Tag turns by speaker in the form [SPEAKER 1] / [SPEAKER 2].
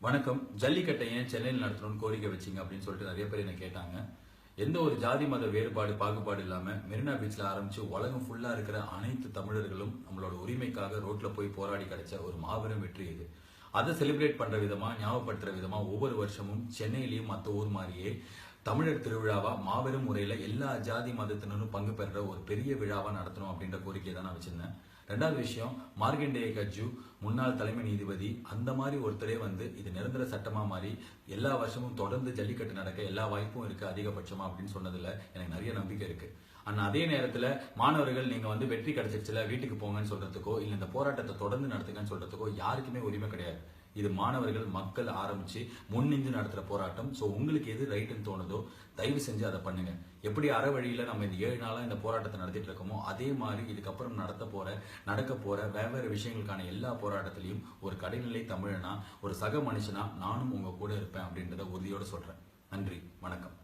[SPEAKER 1] வணக்கம். ஜல்லிக்கட்டை ஏன் சென்னையில் நடத்தணும்னு கோரிக்கை வச்சிங்க அப்படின்னு சொல்லிட்டு நிறைய பேர் என்ன கேட்டாங்க. எந்த ஒரு ஜாதி மத வேறுபாடு பாகுபாடு இல்லாம மெரினா பீச்ல ஆரம்பிச்சு உலகம் ஃபுல்லா இருக்கிற அனைத்து தமிழர்களும் நம்மளோட உரிமைக்காக ரோட்ல போய் போராடி கிடைச்ச ஒரு மாபெரும் வெற்றி இது. அதை செலிப்ரேட் பண்ற விதமா, ஞாபகப்படுத்துற விதமா ஒவ்வொரு வருஷமும் சென்னையிலயும் மற்ற ஊர் மாதிரியே தமிழர் திருவிழாவா மாபெரும் முறையில எல்லா ஜாதி மதத்தினரும் பங்கு பெற ஒரு பெரிய விழாவா நடத்தணும் அப்படின்ற கோரிக்கையை தான் நான் வச்சிருந்தேன். ரெண்டாவது விஷயம், மார்கண்டேய கட்ஜு முன்னாள் தலைமை நீதிபதி அந்த மாதிரி ஒருத்தரே இது நிரந்தர சட்டமா மாறி எல்லா வருஷமும் தொடர்ந்து ஜல்லிக்கட்டு நடக்க எல்லா வாய்ப்பும் இருக்கு அதிகபட்சமா அப்படின்னு சொன்னதுல எனக்கு நிறைய நம்பிக்கை இருக்கு. ஆனா அதே நேரத்துல மாணவர்கள் நீங்க வெற்றி கிடைச்சிருச்சுல வீட்டுக்கு போங்கன்னு சொல்றதுக்கோ இல்ல இந்த போராட்டத்தை தொடர்ந்து நடத்துங்கன்னு சொல்றதுக்கோ யாருக்குமே உரிமை கிடையாது. இது மாணவர்கள் மக்கள் ஆரம்பிச்சு முன்னின்று நடத்துற போராட்டம். சோ உங்களுக்கு எது ரைட்னு தோணுதோ தயவு செஞ்சு அதை பண்ணுங்க. எப்படி அற வழியில நம்ம இந்த 7 நாளா இந்த போராட்டத்தை நடத்திட்டு இருக்கோமோ அதே மாதிரி இதுக்கப்புறம் நடக்க போற வெவ்வேறு விஷயங்களுக்கான எல்லா போராட்டத்திலையும் ஒரு கடைநிலை தமிழனா, ஒரு சக மனுஷனா நானும் உங்க கூட இருப்பேன் அப்படின்றத உறுதியோட சொல்றேன். நன்றி, வணக்கம்.